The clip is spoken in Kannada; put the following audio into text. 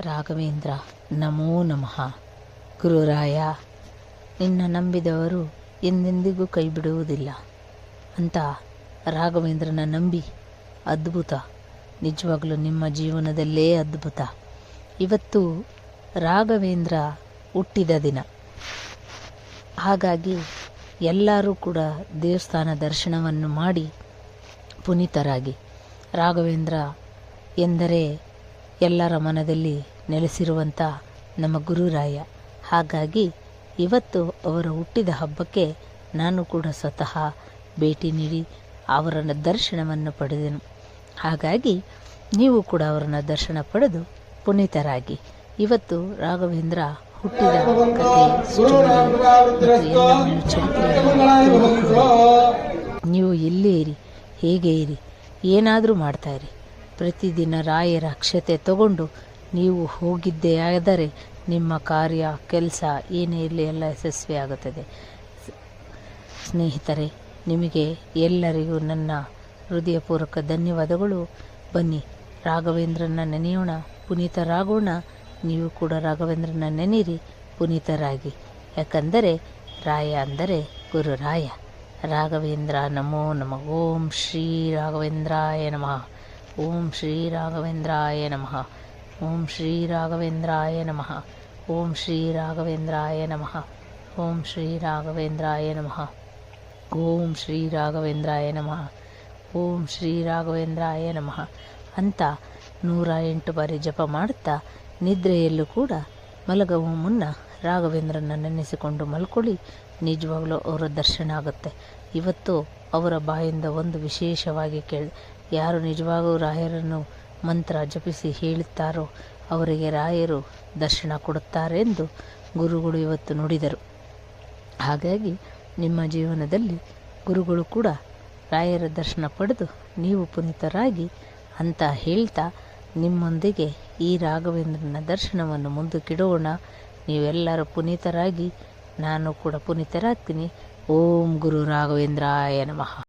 ರಾಘವೇಂದ್ರ ನಮೋ ನಮಃ. ಗುರುರಾಯ, ನಿನ್ನ ನಂಬಿದವರು ಎಂದೆಂದಿಗೂ ಕೈ ಬಿಡುವುದಿಲ್ಲ ಅಂತ ರಾಘವೇಂದ್ರನ ನಂಬಿ ಅದ್ಭುತ, ನಿಜವಾಗಲೂ ನಿಮ್ಮ ಜೀವನದಲ್ಲೇ ಅದ್ಭುತ. ಇವತ್ತು ರಾಘವೇಂದ್ರ ಹುಟ್ಟಿದ ದಿನ. ಹಾಗಾಗಿ ಎಲ್ಲರೂ ಕೂಡ ದೇವಸ್ಥಾನ ದರ್ಶನವನ್ನು ಮಾಡಿ ಪುನೀತರಾಗಿ. ರಾಘವೇಂದ್ರ ಎಂದರೆ ಎಲ್ಲರ ಮನದಲ್ಲಿ ನೆಲೆಸಿರುವಂಥ ನಮ್ಮ ಗುರುರಾಯ. ಹಾಗಾಗಿ ಇವತ್ತು ಅವರ ಹುಟ್ಟಿದ ಹಬ್ಬಕ್ಕೆ ನಾನು ಕೂಡ ಸ್ವತಃ ಭೇಟಿ ನೀಡಿ ಅವರ ದರ್ಶನವನ್ನು ಪಡೆದೆನು. ಹಾಗಾಗಿ ನೀವು ಕೂಡ ಅವರನ್ನು ದರ್ಶನ ಪಡೆದು ಪುನೀತರಾಗಿ. ಇವತ್ತು ರಾಘವೇಂದ್ರ ಹುಟ್ಟಿದ ಕಥೆ, ನೀವು ಎಲ್ಲೇ ಇರಿ, ಹೇಗೆ ಇರಿ, ಏನಾದರೂ ಮಾಡ್ತಾಯಿರಿ, ಪ್ರತಿದಿನ ರಾಯರ ಅಕ್ಷತೆ ತಗೊಂಡು ನೀವು ಹೋಗಿದ್ದೇ ಆದರೆ ನಿಮ್ಮ ಕಾರ್ಯ, ಕೆಲಸ ಏನೇ ಇರಲಿ ಎಲ್ಲ ಯಶಸ್ವಿ ಆಗುತ್ತದೆ. ಸ್ನೇಹಿತರೆ, ನಿಮಗೆ ಎಲ್ಲರಿಗೂ ನನ್ನ ಹೃದಯಪೂರ್ವಕ ಧನ್ಯವಾದಗಳು. ಬನ್ನಿ, ರಾಘವೇಂದ್ರನ ನೆನೆಯೋಣ, ಪುನೀತರಾಗೋಣ. ನೀವು ಕೂಡ ರಾಘವೇಂದ್ರನ ನೆನೆಯಿರಿ, ಪುನೀತರಾಗಿ. ಯಾಕಂದರೆ ರಾಯ ಅಂದರೆ ಗುರುರಾಯ. ರಾಘವೇಂದ್ರ ನಮೋ ನಮಃ. ಓಂ ಶ್ರೀ ರಾಘವೇಂದ್ರಾಯ ನಮಃ. ಓಂ ಶ್ರೀ ರಾಘವೇಂದ್ರಾಯ ನಮಃ. ಓಂ ಶ್ರೀ ರಾಘವೇಂದ್ರಾಯ ನಮಃ. ಓಂ ಶ್ರೀ ರಾಘವೇಂದ್ರಾಯ ನಮಃ. ಓಂ ಶ್ರೀ ರಾಘವೇಂದ್ರಾಯ ನಮಃ. ಓಂ ಶ್ರೀ ರಾಘವೇಂದ್ರಾಯ ನಮಃ. ಓಂ ಶ್ರೀ ರಾಘವೇಂದ್ರಾಯ ನಮಃ ಅಂತ 108 ಬಾರಿ ಜಪ ಮಾಡುತ್ತಾ ನಿದ್ರೆಯಲ್ಲೂ ಕೂಡ ಮಲಗುವ ಮುನ್ನ ರಾಘವೇಂದ್ರನ ನೆನೆಸಿಕೊಂಡು ಮಲ್ಕೊಳ್ಳಿ. ನಿಜವಾಗ್ಲೂ ಅವರ ದರ್ಶನ ಆಗುತ್ತೆ. ಇವತ್ತು ಅವರ ಬಾಯಿಂದ ಒಂದು ವಿಶೇಷವಾಗಿ ಯಾರು ನಿಜವಾಗೂ ರಾಯರನ್ನು ಮಂತ್ರ ಜಪಿಸಿ ಹೇಳುತ್ತಾರೋ ಅವರಿಗೆ ರಾಯರು ದರ್ಶನ ಕೊಡುತ್ತಾರೆ ಎಂದು ಗುರುಗಳು ಇವತ್ತು ನುಡಿದರು. ಹಾಗಾಗಿ ನಿಮ್ಮ ಜೀವನದಲ್ಲಿ ಗುರುಗಳು ಕೂಡ ರಾಯರ ದರ್ಶನ ಪಡೆದು ನೀವು ಪುನೀತರಾಗಿ ಅಂತ ಹೇಳ್ತಾ ನಿಮ್ಮೊಂದಿಗೆ ಈ ರಾಘವೇಂದ್ರನ ದರ್ಶನವನ್ನು ಮುಂದಕ್ಕಿಡೋಣ. ನೀವೆಲ್ಲರೂ ಪುನೀತರಾಗಿ, ನಾನು ಕೂಡ ಪುನೀತರಾಗ್ತೀನಿ. ಓಂ ಗುರು ರಾಘವೇಂದ್ರಾಯ ನಮಃ.